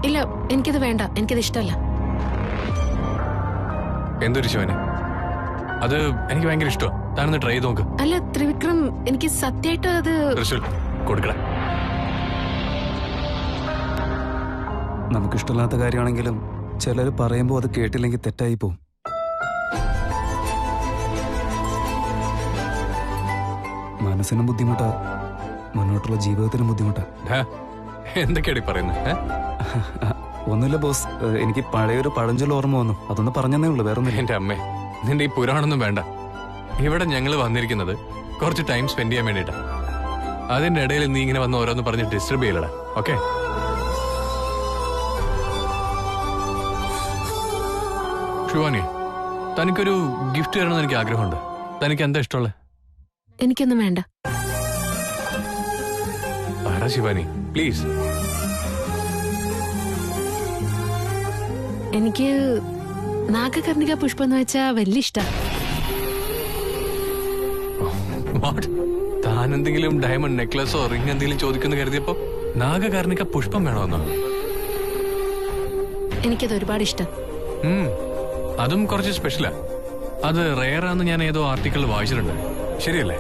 ഇല്ല, എനിക്കത് വേണ്ട, എനിക്കത് ഇഷ്ടമല്ല. എന്തൊരു ശിവനെ, അത് എനിക്ക് ഭയങ്കര ഇഷ്ടമാണ്. താനൊന്ന് ട്രൈ ചെയ്ത് നോക്ക്. അല്ല ത്രിവിക്രം, എനിക്ക് സത്യമായിട്ട് അത് കൊടുക്കട. നമുക്കിഷ്ടമില്ലാത്ത കാര്യമാണെങ്കിലും ചിലർ പറയുമ്പോൾ അത് കേട്ടില്ലെങ്കിൽ തെറ്റായി പോവും. മനസ്സിനും ബുദ്ധിമുട്ടാ, മുന്നോട്ടുള്ള ജീവിതത്തിനും ബുദ്ധിമുട്ടാ. എന്തൊക്കെയാണ് പറയുന്നത്? ഒന്നുമില്ല ബോസ്, എനിക്ക് പഴയൊരു പഴഞ്ചൊല്ല ഓർമ്മ വന്നു, അതൊന്ന് പറഞ്ഞതേ ഉള്ളൂ, വേറെ ഒന്നും. എന്റെ അമ്മേ, നിന്റെ ഈ പുരാണൊന്നും വേണ്ട. ഇവിടെ ഞങ്ങൾ വന്നിരിക്കുന്നത് കുറച്ച് ടൈം സ്പെൻഡ് ചെയ്യാൻ വേണ്ടിട്ടാ. അതിന്റെ ഇടയിൽ നീ ഇങ്ങനെ വന്ന് ഓരോന്ന് പറഞ്ഞ് ഡിസ്റ്റർബ് ചെയ്യലടാ. ഓക്കെ? ശിവാനി, തനിക്കൊരു ഗിഫ്റ്റ് തരണമെന്ന് എനിക്ക് ആഗ്രഹമുണ്ട്. തനിക്ക് എന്താ ഇഷ്ടമുള്ളത്? എനിക്കൊന്നും വേണ്ട. പറ ശിവാനി, പ്ലീസ്. എനിക്ക് നാഗകർണിക പുഷ്പം എന്ന് വെച്ചാ വലിയ ഇഷ്ട. താൻ എന്തെങ്കിലും ഡയമണ്ട് നെക്ലസോ റിംഗ് എന്തെങ്കിലും ചോദിക്കുന്നു കരുതിയപ്പോ നാഗകർണിക പുഷ്പം വേണമെന്നോ? എനിക്കത് ഒരുപാട് ഇഷ്ടം. അതും കുറച്ച് സ്പെഷ്യലാ. അത് റെയറാന്ന് ഞാൻ ഏതോ ആർട്ടിക്കിൾ വായിച്ചിട്ടുണ്ട്. ശരിയല്ലേ?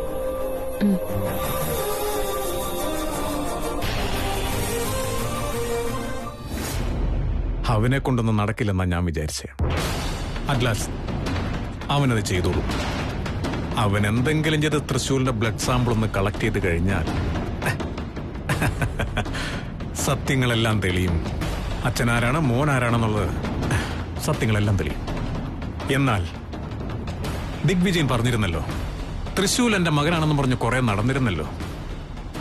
അവനെ കൊണ്ടൊന്നും നടക്കില്ലെന്നാ ഞാൻ വിചാരിച്ചേ. അറ്റ്ലാസ് അവനത് ചെയ്തോളൂ. അവൻ എന്തെങ്കിലും ചെയ്ത് തൃശ്ശൂരിന്റെ ബ്ലഡ് സാമ്പിൾ ഒന്ന് കളക്ട് ചെയ്ത് കഴിഞ്ഞാൽ സത്യങ്ങളെല്ലാം തെളിയും. അച്ഛനാരാണ് മോനാരാണെന്നുള്ളത് സത്യങ്ങളെല്ലാം തെളിയും. എന്നാൽ ദിഗ്വിജയൻ പറഞ്ഞിരുന്നല്ലോ, തൃശ്ശൂർ എന്റെ മകനാണെന്ന് പറഞ്ഞ് കുറെ നടന്നിരുന്നല്ലോ.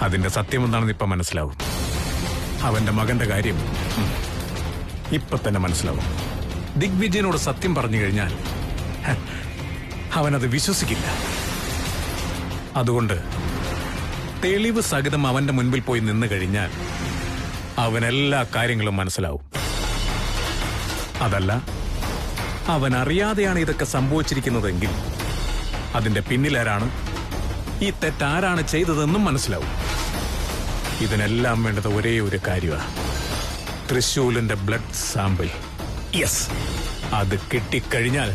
അതിന്റെ സത്യം എന്താണെന്ന് ഇപ്പൊ മനസ്സിലാവും. അവന്റെ മകന്റെ കാര്യം ഇപ്പൊ തന്നെ മനസ്സിലാവും. ദിഗ്വിജയനോട് സത്യം പറഞ്ഞു കഴിഞ്ഞാൽ അവനത് വിശ്വസിക്കില്ല. അതുകൊണ്ട് തെളിവ് സഹിതം അവന്റെ മുൻപിൽ പോയി നിന്ന് കഴിഞ്ഞാൽ അവനെല്ലാ കാര്യങ്ങളും മനസ്സിലാവും. അതല്ല, അവൻ അറിയാതെയാണ് ഇതൊക്കെ സംഭവിച്ചിരിക്കുന്നതെങ്കിൽ അതിന്റെ പിന്നിലാരാണ്, ഈ തെറ്റാരാണ് ചെയ്തതെന്നും മനസ്സിലാവും. ഇതിനെല്ലാം വേണ്ടത് ഒരേ ഒരു കാര്യമാണ്, തൃശ്ശൂലിന്റെ ബ്ലഡ് സാമ്പിൾ. യെസ്, അത് കിട്ടിക്കഴിഞ്ഞാൽ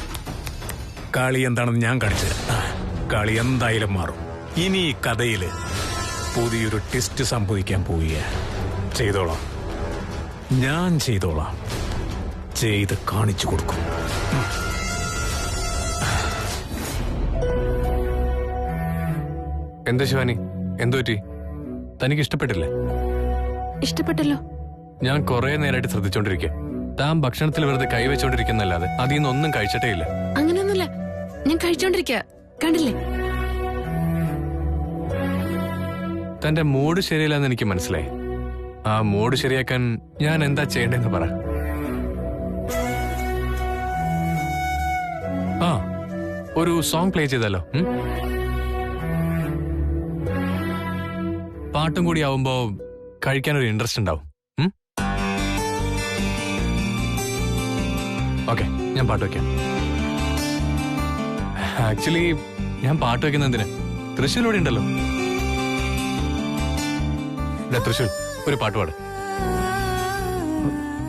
കളി എന്താണെന്ന് ഞാൻ കാണിച്ചത്. കളി എന്തായാലും മാറും. ഇനി ഈ കഥയില് പുതിയൊരു ട്വിസ്റ്റ് സംഭവിക്കാൻ പോവുകയാണ്. ചെയ്തോളാം, ഞാൻ ചെയ്തോളാം, ചെയ്ത് കാണിച്ചു കൊടുക്കും. എന്താ ശിവാനി, എന്തു പറ്റി? തനിക്ക് ഇഷ്ടപ്പെട്ടില്ലേ? ഇഷ്ടപ്പെട്ടല്ലോ. ഞാൻ കുറെ നേരമായിട്ട് ശ്രദ്ധിച്ചോണ്ടിരിക്കുക. താൻ ഭക്ഷണത്തിൽ വെറുതെ കൈവച്ചോണ്ടിരിക്കുന്നല്ലാതെ അതിൽ നിന്നൊന്നും കഴിച്ചിട്ടേ ഇല്ല. അങ്ങനെയൊന്നുമില്ല, ഞാൻ കഴിച്ചോണ്ടിരിക്കുക, കണ്ടില്ലേ? തന്റെ മൂഡ് ശരിയല്ലെന്ന് എനിക്ക് മനസ്സിലായി. ആ മൂഡ് ശരിയാക്കാൻ ഞാൻ എന്താ ചെയ്യേണ്ടെന്ന് പറ. ആ, ഒരു സോങ് പ്ലേ ചെയ്താലോ? പാട്ടും കൂടി ആവുമ്പോ കഴിക്കാനൊരു ഇൻട്രസ്റ്റ് ഉണ്ടാവും. ഓക്കെ, ഞാൻ പാട്ട് വയ്ക്കാം. ആക്ച്വലി ഞാൻ പാട്ട് വയ്ക്കുന്ന എന്തിനാ? തൃശ്ശൂരിലൂടെ ഉണ്ടല്ലോ. തൃശ്ശൂർ, ഒരു പാട്ട് പാട്.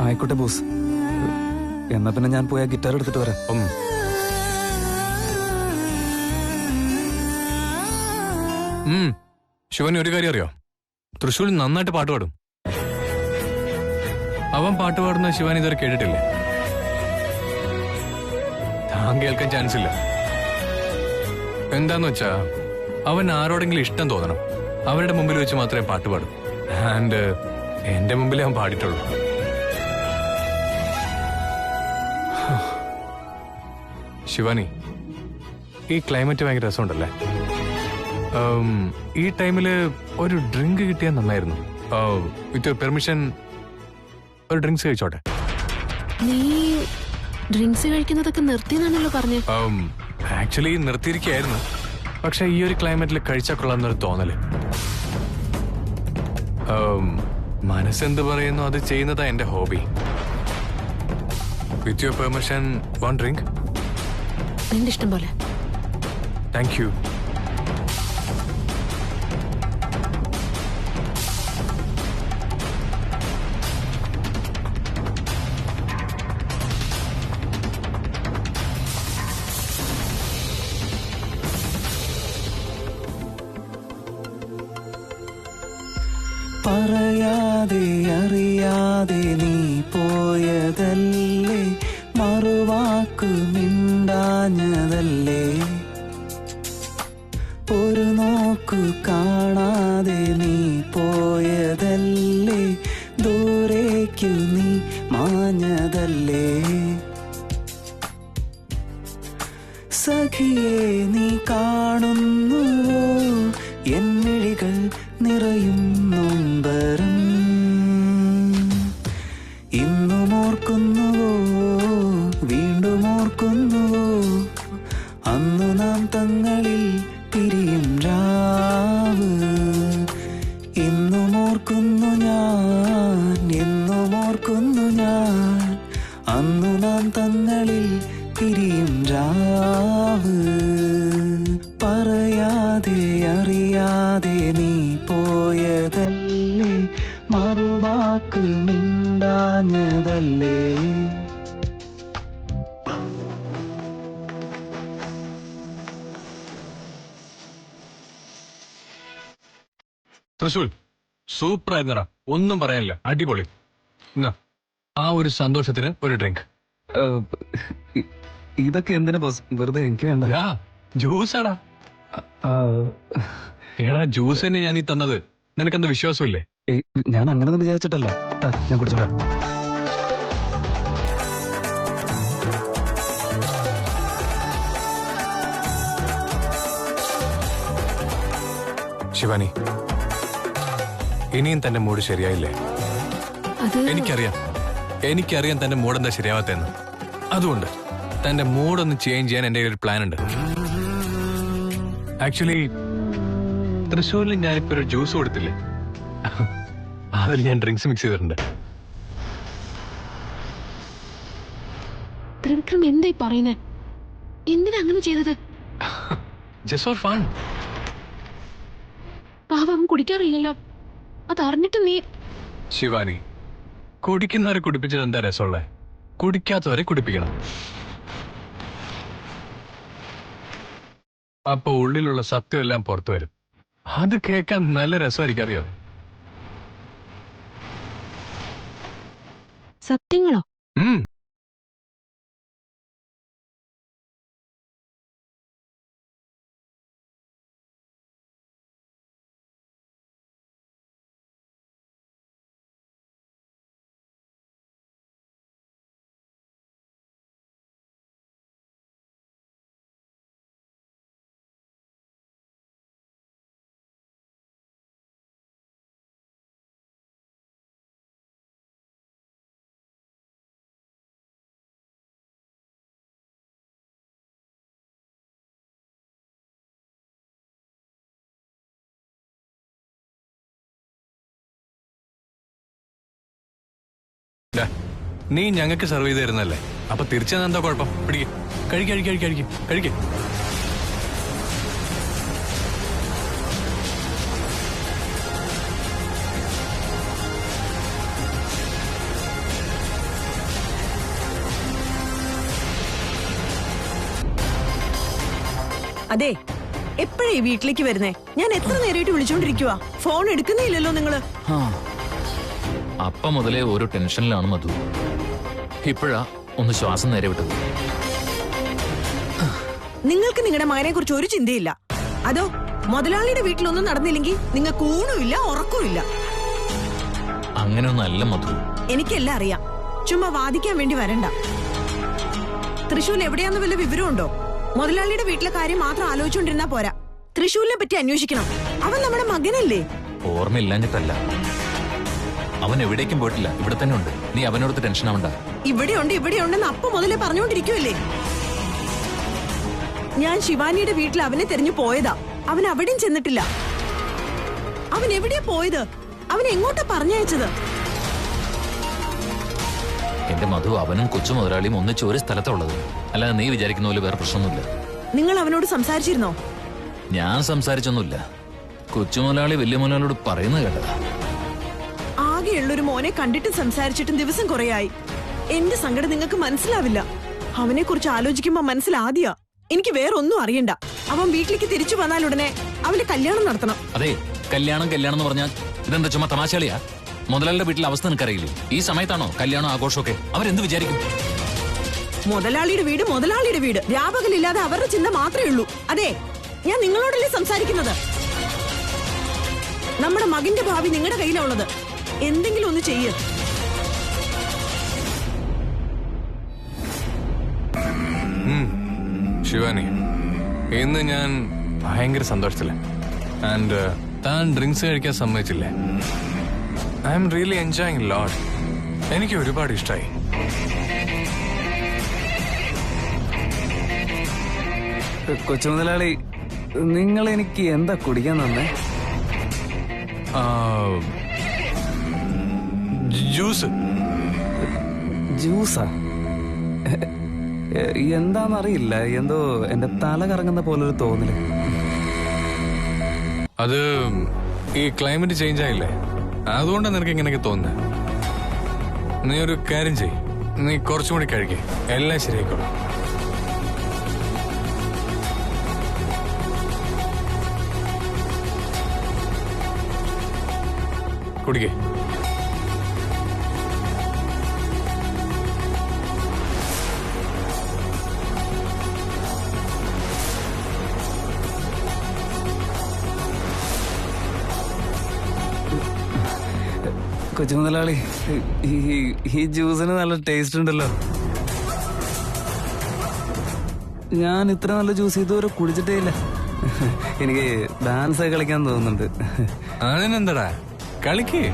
ആയിക്കോട്ടെ ബോസ്, എന്നാ പിന്നെ ഞാൻ പോയി ആ ഗിറ്റാർ എടുത്തിട്ട് വരാം. ശിവന് ഒരു കാര്യം അറിയോ? തൃശ്ശൂർ നന്നായിട്ട് പാട്ട് പാടും. അവൻ പാട്ട് പാടുന്ന ശിവൻ ഇതുവരെ കേട്ടിട്ടില്ലേ? താൻ കേൾക്കാൻ ചാൻസ് ഇല്ല. എന്താന്ന് വെച്ചാ, അവൻ ആരോടെങ്കിലും ഇഷ്ടം തോന്നണം. അവരുടെ മുമ്പിൽ വെച്ച് മാത്രമേ പാട്ട് പാടും. ആൻഡ് എന്റെ മുമ്പിലേ അവൻ പാടിയിട്ടുള്ളൂ. ശിവാനി, ഈ ക്ലൈമറ്റ് ഭയങ്കര രസമുണ്ടല്ലേ? ഈ ടൈമില് ഒരു ഡ്രിങ്ക് കിട്ടിയാൽ നന്നായിരുന്നു. വിത്ത് യുവർ പെർമിഷൻ ഒരു ഡ്രിങ്ക്സ് കഴിച്ചോട്ടെ? നീ ഡ്രിങ്ക്സ് കഴിക്കുന്നതൊക്കെ നിർത്തിയെന്നാണല്ലോ പറഞ്ഞു. ആക്ച്വലി നിർത്തിയിരിക്കുകയായിരുന്നു, പക്ഷെ ഈ ഒരു ക്ലൈമറ്റിൽ കഴിച്ചാൽ കൊള്ളാമെന്നൊരു തോന്നല്. മനസ്സെന്ത് പറയുന്നു അത് ചെയ്യുന്നതാ എന്റെ hobby. With your permission one drink. നിന്റെ ഇഷ്ടം പോലെ. Thank you. അറിയാതെ നീ പോയതല്ലേ, മറുവാക്കു മിണ്ടാഞ്ഞതല്ലേ, ഒരു നോക്കു കാണാതെ നീ പോയതല്ലേ, ദൂരേക്കു നീ മാഞ്ഞതല്ലേ. സഖിയെ നീ കാണുന്നുവോ എന്നിഴികൾ നിറയും നൊമ്പരം, ഇന്നും ഓർക്കുന്നുവോ വീണ്ടും ഓർക്കുന്നുവോ അന്നു നാം തങ്ങളിൽ പിരിയും രാവ്. ഇന്നും ഓർക്കുന്നു ഞാൻ, എന്നും ഓർക്കുന്നു ഞാൻ അന്നു നാം തങ്ങളിൽ പിരിയും രാവ്. പറയാതെ അറിയാതെ നീ പോയതല്ലേ, മറുവാക്ക് മിണ്ടാഞ്ഞതല്ലേ. തൃശൂൽ സൂപ്പർ ആയിരുന്നടാ, ഒന്നും പറയാനില്ല, അടിപൊളി. എന്നാ ആ ഒരു സന്തോഷത്തിന് ഒരു ഡ്രിങ്ക്. ഇതൊക്കെ എന്തിനാ ബോസ്, വെറുതെ എനിക്ക് വേണ്ട. ജ്യൂസാടാ. എടാ ജ്യൂസ് തന്നെ ഞാൻ ഈ തന്നത്, നിനക്കെന്താ വിശ്വാസമില്ലേ? ഞാൻ അങ്ങനെയൊന്നും വിചാരിച്ചിട്ടല്ല. ഞാൻ കുടിച്ചോളാം. ശിവാനി, ഇനിയും തന്റെ മൂഡ് ശരിയായില്ലേ? എനിക്കറിയാം തന്റെ മൂഡ് എന്താ ശരിയാവാത്തെന്ന്. അതുകൊണ്ട് തന്റെ മൂഡൊന്ന് ചേഞ്ച് ചെയ്യാൻ എന്റെ ഒരു പ്ലാൻ ഉണ്ട്. ആക്ച്വലി തൃശ്ശൂരിൽ ഞാനിപ്പോ ഒരു ജ്യൂസ് കൊടുത്തില്ലേ, അതിൽ ഞാൻ ഡ്രിങ്ക്സ് മിക്സ് ചെയ്തിട്ടുണ്ട്. ത്രിവിക്രം എന്തായി പറയുന്നേ? എന്തിനാ അങ്ങനെ ചെയ്തത്? Just for fun. പാവം കുടിക്കാറില്ലല്ലോ, അതറിഞ്ഞിട്ട് നീ. ശിവാനി, കുടിക്കുന്നവരെ കുടിപ്പിച്ചിട്ട് എന്താ രസമുള്ളേ? കുടിക്കാത്തവരെ കുടിപ്പിക്കണം. അപ്പൊ ഉള്ളിലുള്ള സത്യം എല്ലാം പുറത്തു വരും. അത് കേൾക്കാൻ നല്ല രസമായിരിക്കും, അറിയോ? സത്യങ്ങളോ? നീ ഞങ്ങൾക്ക് സർവ് ചെയ്ത് തരുന്നല്ലേ, അപ്പൊ തിരിച്ചെന്നാ എന്താ കുഴപ്പം? പിടിക്ക്, കഴിക്ക്. അതെ, എപ്പോഴാ ഈ വീട്ടിലേക്ക് വരുന്നേ? ഞാൻ എത്ര നേരമായിട്ട് വിളിച്ചോണ്ടിരിക്കുവാ, ഫോൺ എടുക്കുന്നേ ഇല്ലല്ലോ നിങ്ങള്. അപ്പ മുതലേ ഒരു ടെൻഷനിലാണ് മധു. ഇപ്പോഴാ ഒന്ന് ശ്വാസം നേരെ വിട്ടത്. നിങ്ങൾക്ക് നിങ്ങളുടെ മകനെ കുറിച്ച് ഒരു ചിന്തയില്ല. അതോ മുതലാളിയുടെ വീട്ടിലൊന്നും നടന്നില്ലെങ്കിൽ നിങ്ങൾക്ക് ഊണുമില്ല ഉറക്കമില്ല. അങ്ങനെയൊന്നല്ല മധു. എനിക്കെല്ലാം അറിയാം, ചുമ്മാ വാദിക്കാൻ വേണ്ടി വരണ്ട. തൃശ്ശൂൽ എവിടെയാന്ന് വല്ല വിവരമുണ്ടോ? മുതലാളിയുടെ വീട്ടിലെ കാര്യം മാത്രം ആലോചിച്ചോണ്ടിരുന്നാ പോരാ, തൃശ്ശൂലിനെ പറ്റി അന്വേഷിക്കണം. അവൻ നമ്മുടെ മകനല്ലേ. ഓർമ്മയില്ലാഞ്ഞിട്ടല്ല, അവൻ എവിടേക്കും പോയിട്ടില്ല, ഇവിടെ തന്നെ ഉണ്ട്. നീ അവനോടത്ത് ടെൻഷൻ ആവണ്ട. ഇവിടെയുണ്ടെന്ന് അപ്പം മുതലേ പറഞ്ഞോണ്ടിരിക്കുവല്ലേ. ഞാൻ ശിവാനിയുടെ വീട്ടിൽ അവനെ തെരഞ്ഞു പോയതാ. അവൻ അവിടെയും ചെന്നിട്ടില്ല. അവൻ എവിടെയാ പോയത്? അവൻ എങ്ങോട്ടാ പറഞ്ഞയച്ചത്? എന്റെ മധു, അവനും കൊച്ചു മുതലാളിയും ഒന്നിച്ച് ഒരു സ്ഥലത്തുള്ളത്. അല്ലാതെ നീ വിചാരിക്കുന്ന പോലെ വേറെ പ്രശ്നമൊന്നുമില്ല. നിങ്ങൾ അവനോട് സംസാരിച്ചിരുന്നോ? ഞാൻ സംസാരിച്ചൊന്നുമില്ല. കൊച്ചു മുതലാളി വലിയ മുതലാളിയോട് പറയുന്നത് കേട്ടതാ. ആകെയുള്ളൊരു മോനെ കണ്ടിട്ടും സംസാരിച്ചിട്ടും ദിവസം കുറയായി. എന്റെ സങ്കടം നിങ്ങൾക്ക് മനസ്സിലാവില്ല. അവനെ കുറിച്ച് ആലോചിക്കുമ്പോ മനസ്സിലാദ്യാ. എനിക്ക് വേറെ ഒന്നും അറിയണ്ട. അവൻ വീട്ടിലേക്ക് തിരിച്ചു വന്നാൽ ഉടനെ അവന്റെ കല്യാണം നടത്തണം. അതെ, കല്യാണം എന്ന് പറഞ്ഞാൽ ഇതെന്താ ചുമ്മാ തമാശകളിയാ? മുതലാളിയുടെ വീട്ടിലെ അവസ്ഥ നിനക്കറിയില്ലേ? ഈ സമയത്താണോ കല്യാണം ആഘോഷമൊക്കെ? അവരെന്ത് വിചാരിക്കും? മുതലാളിയുടെ വീട് മുതലാളിയുടെ വീട്. വ്യാപകലില്ലാതെ അവരുടെ ചിന്ത മാത്രമേ ഉള്ളൂ. അതെ, ഞാൻ നിങ്ങളോടല്ലേ സംസാരിക്കുന്നത്. നമ്മുടെ മകന്റെ ഭാവി നിങ്ങളുടെ കയ്യിലുള്ളത്. എന്തെങ്കിലും ഒന്ന് ചെയ്യ്. ശിവാനി, ഇന്ന് ഞാൻ ഭയങ്കര സന്തോഷത്തില്ല. ആൻഡ് താൻ ഡ്രിങ്ക്സ് കഴിക്കാൻ സമ്മതിച്ചില്ലേ? ഐ എം റിയലി എൻജോയിങ് ലോട്ട്. എനിക്ക് ഒരുപാട് ഇഷ്ടമായി. കൊച്ചുമുതലാളി, നിങ്ങൾ എനിക്ക് എന്താ കുടിക്കാൻ തന്നെ? ജ്യൂസ്. ജ്യൂസാ? എന്താന്നറിയില്ല, എന്തോ എന്റെ തല കറങ്ങുന്ന പോലൊരു തോന്നല്. അത് ഈ ക്ലൈമറ്റ് ചേഞ്ച് ആയില്ലേ, അതുകൊണ്ടാണ് നിനക്ക് ഇങ്ങനെയൊക്കെ തോന്നുന്നത്. നീ ഒരു കാര്യം ചെയ്യ്, നീ കുറച്ചും കൂടി കഴിക്കേ, എല്ലാം ശരിയായിക്കോളും. കുടിക്കേ. കൊച്ചുമുതലാളി, ഈ ജ്യൂസിന് നല്ല ടേസ്റ്റ് ഉണ്ടല്ലോ. ഞാൻ ഇത്ര നല്ല ജ്യൂസ് ഇതുവരെ കുടിച്ചിട്ടേ ഇല്ല. എനിക്ക് ഡാൻസ് കളിക്കാൻ തോന്നുന്നുണ്ട്. അതിനെന്താടാ, കളിക്ക്.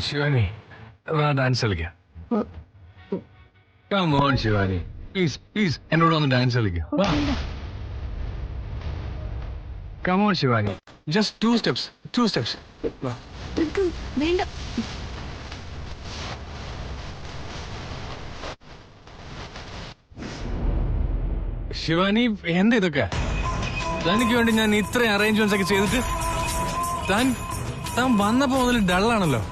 ശിവാനി, ഡാൻസ് കളിക്കാം. Come on, ശിവാനി, പ്ലീസ് എന്നോട് ഒന്ന് ഡാൻസ് കളിക്കാം. Come on, Shivani, just two steps. വേണ്ട. ശിവാനി, എന്താ ഇതൊക്കെ? തനിക്ക് വേണ്ടി ഞാൻ ഇത്രയും അറേഞ്ച്മെന്റ്സ് ഒക്കെ ചെയ്തിട്ട് താൻ വന്നപ്പോ മുതൽ ഡള്ളാണല്ലോ.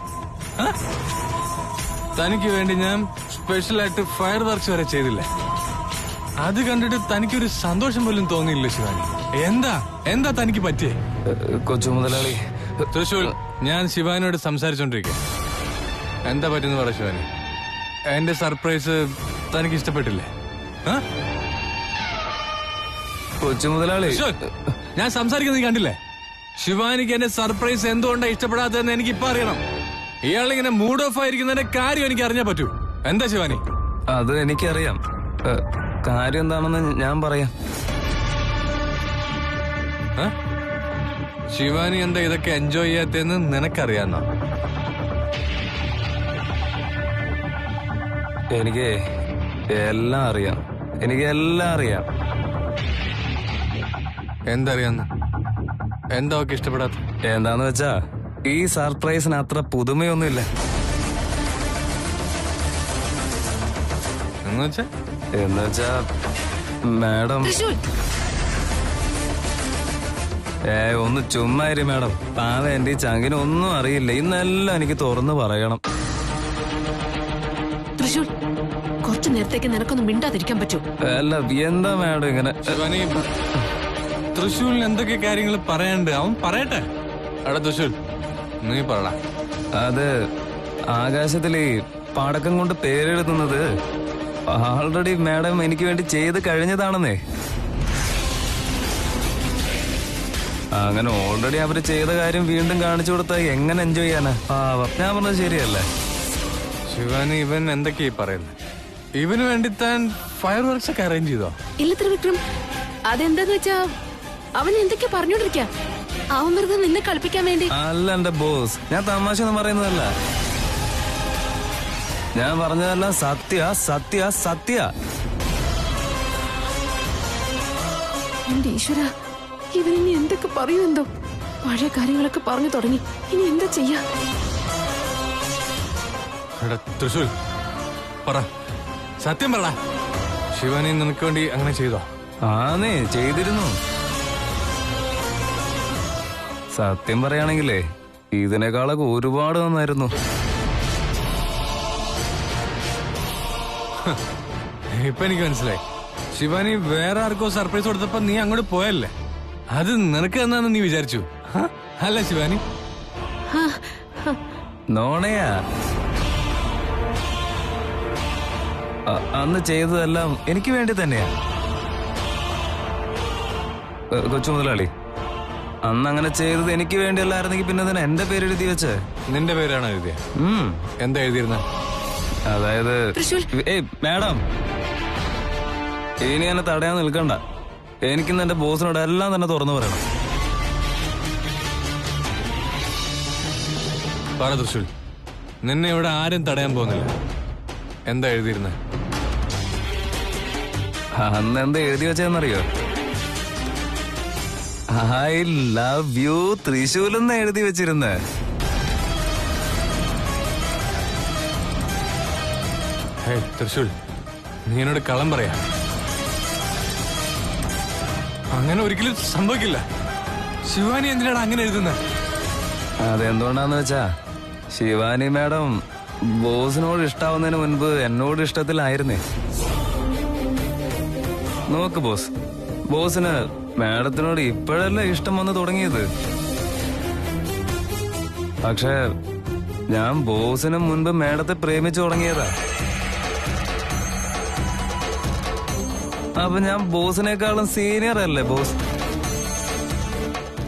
തനിക്ക് വേണ്ടി ഞാൻ സ്പെഷ്യലായിട്ട് ഫയർ വർക്ക്സ് വരെ ചെയ്തില്ലേ? അത് കണ്ടിട്ട് തനിക്കൊരു സന്തോഷം പോലും തോന്നിയില്ല ശിവാനി. എന്താ തനിക്ക് പറ്റിയേ? കൊച്ചുമുതലാളി, തൃശൂൽ, ഞാൻ ശിവാനിയോട് സംസാരിച്ചോണ്ടിരിക്കുക. എന്താ പറ്റുന്ന പറ ശിവാനി. എന്റെ സർപ്രൈസ് തനിക്ക് ഇഷ്ടപ്പെട്ടില്ലേ? കൊച്ചുമുതലാളി, ഞാൻ സംസാരിക്കുന്നത് നീ കണ്ടില്ലേ? ശിവാനിക്ക് എന്റെ സർപ്രൈസ് എന്തുകൊണ്ടാണ് ഇഷ്ടപ്പെടാത്തതെന്ന് എനിക്ക് ഇപ്പൊ അറിയണം. ഇയാളിങ്ങനെ മൂഡ് ഓഫ് ആയിരിക്കുന്നതിന്റെ കാര്യം എനിക്ക് അറിഞ്ഞാൽ പറ്റൂ. എന്താ ശിവാനി? അത് എനിക്കറിയാം. കാര്യം എന്താണെന്ന് ഞാൻ പറയാം. ശിവാനി എന്താ ഇതൊക്കെ എൻജോയ് ചെയ്യാത്തെന്ന് നിനക്കറിയാന്നോ? എനിക്ക് എല്ലാം അറിയാം. എന്തറിയാന്ന്? എന്താ ഒക്കെ ഇഷ്ടപ്പെടാത്ത? എന്താന്ന് വെച്ചാ ഈ സർപ്രൈസിന് അത്ര പുതുമയൊന്നുമില്ല. എന്നുവെച്ചാ മാഡം, ഒന്ന് ചുമ്മാരി മാഡം. പാവ എന്റെ ഈ ചങ്കിന് ഒന്നും അറിയില്ല. ഇന്നെല്ലാം എനിക്ക് തുറന്നു പറയണം. തൃശൂർ, കുറച്ചു നേരത്തേക്ക് നിനക്കൊന്നും മിണ്ടാതിരിക്കാൻ പറ്റൂ? അല്ല, എന്താ മാഡം ഇങ്ങനെ? തൃശൂരിൽ എന്തൊക്കെ കാര്യങ്ങൾ പറയാനുണ്ട്, അവൻ പറയട്ടെ. അവിടെ തൃശൂർ, നീ പറ. അത് ആകാശത്തില് പടക്കം കൊണ്ട് പേരെഴുതുന്നത് ആൾറെഡി മാഡം എനിക്ക് വേണ്ടി ചെയ്ത് കഴിഞ്ഞതാണെന്നേ. അങ്ങനെ ഓൾറെഡി അവര് ചെയ്ത കാര്യം വീണ്ടും കാണിച്ചു കൊടുത്താൽ എങ്ങനെ എൻജോയ് ചെയ്യാനാ? ഞാൻ പറഞ്ഞത് ശരിയല്ലേ? ശിവാനി, ഇവൻ എന്തൊക്കെയാ പറയുന്നത്? ഇവന് വേണ്ടി താൻ ഫയർ വർക്ക്സ് ഒക്കെ അറേഞ്ച് ചെയ്തോ? ഇല്ല ത്രിവിക്രം, അതെന്താന്ന് വെച്ചാ അവൻ എന്തൊക്കെയാ പറഞ്ഞോണ്ടിരിക്ക. അവൻ വെറുതെ നിന്നെ കളിപ്പിക്കാൻ വേണ്ടി. അല്ല എന്റെ ബോസ്, ഞാൻ തമാശ ഒന്നും പറയുന്നതല്ല. ഞാൻ പറഞ്ഞതല്ല, സത്യ സത്യ സത്യ. എന്റെ ഈശ്വര, ഇവനിനി എന്തൊക്കെ പറയൂ എന്തോ. പഴയ കാര്യങ്ങളൊക്കെ പറഞ്ഞു തുടങ്ങി. ഇനി എന്താ ചെയ്യാ? തൃശൂൽ പറ, സത്യം പറ. ശിവാനി നിനക്ക് വേണ്ടി അങ്ങനെ ചെയ്തോ? ആന്നേ, ചെയ്തിരുന്നു. സത്യം പറയാണെങ്കിലേ ഇതിനേക്കാളൊക്കെ ഒരുപാട് നന്നായിരുന്നു. ഇപ്പൊ എനിക്ക് മനസ്സിലായി. ശിവാനി വേറെ ആർക്കോ സർപ്രൈസ് കൊടുത്തപ്പോ നീ അങ്ങോട്ട് പോയല്ലേ? അത് നിനക്ക് എന്നാന്ന് നീ വിചാരിച്ചു അല്ല ശിവാനി? നോണയാ. അന്ന് ചെയ്തതെല്ലാം എനിക്ക് വേണ്ടി തന്നെയാ. കൊച്ചു മുതലാളി, അന്ന് അങ്ങനെ ചെയ്തത് എനിക്ക് വേണ്ടിയല്ലായിരുന്നെങ്കിൽ പിന്നെ തന്നെ എന്റെ പേര് എഴുതി വെച്ചേ. നിന്റെ പേരാണ് എഴുതിയ? എന്താ എഴുതിയിരുന്ന? അതായത് മാഡം, ഇനി എന്നെ തടയാൻ നിൽക്കണ്ട. എനിക്കിന്ന് എന്റെ ബോസിനോട് എല്ലാം തന്നെ തുറന്നു പറയണം. പറ തൃശൂൽ, നിന്നെ ഇവിടെ ആരും തടയാൻ പോകുന്നില്ല. എന്താ എഴുതിയിരുന്ന? അന്ന് എന്താ എഴുതി വെച്ചെന്നറിയോ? ഐ ലവ് യു തൃശൂലെന്ന് എഴുതി വെച്ചിരുന്നേ. തൃശൂൽ, നീ എന്നോട് കള്ളം പറയാ. അങ്ങനെ ഒരിക്കലും സംഭവിക്കില്ല. ശിവാനി എന്തിനാണ് അങ്ങനെ എഴുതുന്നത്? അതെന്തുകൊണ്ടാന്ന് വെച്ചാ, ശിവാനി മാഡം ബോസിനോട് ഇഷ്ടാവുന്നതിന് മുൻപ് എന്നോട് ഇഷ്ടത്തിലായിരുന്നേ. നോക്ക് ബോസ്, ബോസിന് മാഡത്തിനോട് ഇപ്പോഴല്ലേ ഇഷ്ടം വന്ന് തുടങ്ങിയത്. പക്ഷെ ഞാൻ ബോസിന് മുൻപ് മാഡത്തെ പ്രേമിച്ചു തുടങ്ങിയതാ. അപ്പൊ ഞാൻ ബോസിനേക്കാളും സീനിയർ അല്ലേ ബോസ്?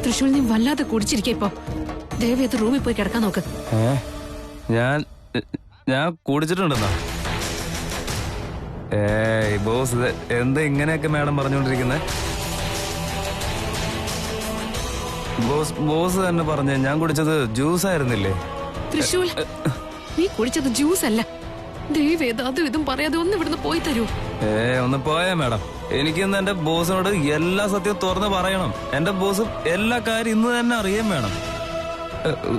തൃശ്ശൂൽ, നീ വല്ലാതെ കുടിച്ചിരിക്ക. ഇപ്പൊ ദേവിയത് റൂമിൽ പോയി കിടക്കാൻ നോക്ക്. ഞാൻ കുടിച്ചിട്ടുണ്ടെന്നാ? ബോസ്, എന്താ ഇങ്ങനെയൊക്കെ മാഡം പറഞ്ഞുകൊണ്ടിരിക്കുന്നത്? ബോസ് തന്നെ പറഞ്ഞ ഞാൻ കുടിച്ചത് ജ്യൂസ് ആയിരുന്നില്ലേ? തൃശ്ശൂൽ, നീ കുടിച്ചത് ജ്യൂസ് അല്ല. ദേവേത് അതും ഇതും പറയാതെ ഒന്ന് ഇവിടുന്ന് പോയി തരൂ. ഒന്ന് പോയാ മാഡം. എനിക്കിന്ന് എന്റെ ബോസിനോട് എല്ലാ സത്യവും തുറന്ന് പറയണം. എന്റെ ബോസ് എല്ലാ കാര്യം ഇന്ന് തന്നെ അറിയാൻ വേണം.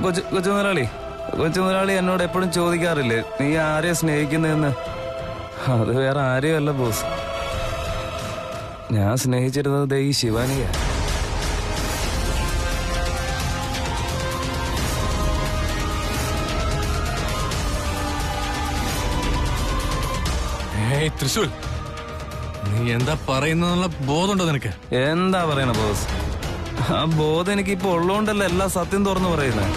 കൊച്ചു മുതലാളി എന്നോട് എപ്പോഴും ചോദിക്കാറില്ലേ, നീ ആരെയാ സ്നേഹിക്കുന്നതെന്ന്? അത് വേറെ ആരെയല്ല ബോസ്, ഞാൻ സ്നേഹിച്ചിരുന്നത് ഈ ശിവാനിയാ. തൃശൂൽ, നീ എന്താ പറയുന്നുള്ള ബോധമുണ്ടോ നിനക്ക്? എന്താ പറയണ ബോസ്? ആ ബോധം എനിക്കിപ്പോ ഉള്ളോണ്ടല്ല എല്ലാ സത്യം തുറന്നു പറയുന്നത്.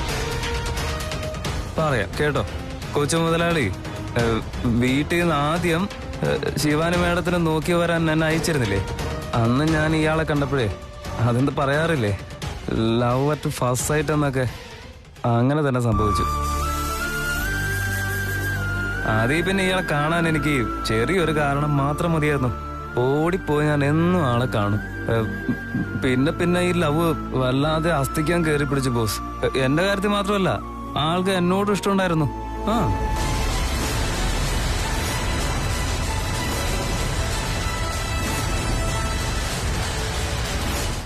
പറയാം കേട്ടോ. കൊച്ചു മുതലാളി വീട്ടിൽ നിന്ന് ആദ്യം ശിവാനി മേഡത്തിനെ നോക്കി വരാൻ എന്നെ അയച്ചിരുന്നില്ലേ? അന്ന് ഞാൻ ഇയാളെ കണ്ടപ്പോഴേ അതെന്ത് പറയാറില്ലേ, ലവ് അറ്റ് ഫസ്റ്റ് സൈറ്റ് എന്നൊക്കെ, അങ്ങനെ തന്നെ സംഭവിച്ചു. ആദ്യം പിന്നെ ഇയാളെ കാണാൻ എനിക്ക് ചെറിയൊരു കാരണം മാത്രം മതിയായിരുന്നു. ഓടിപ്പോയി ഞാൻ എന്നും ആളെ കാണും. പിന്നെ ഈ ലവ് വല്ലാതെ അസ്ഥിക്കാൻ കയറി പിടിച്ചു ബോസ്. എന്റെ കാര്യത്തിൽ മാത്രമല്ല, ആൾക്ക് എന്നോട് ഇഷ്ടമുണ്ടായിരുന്നു.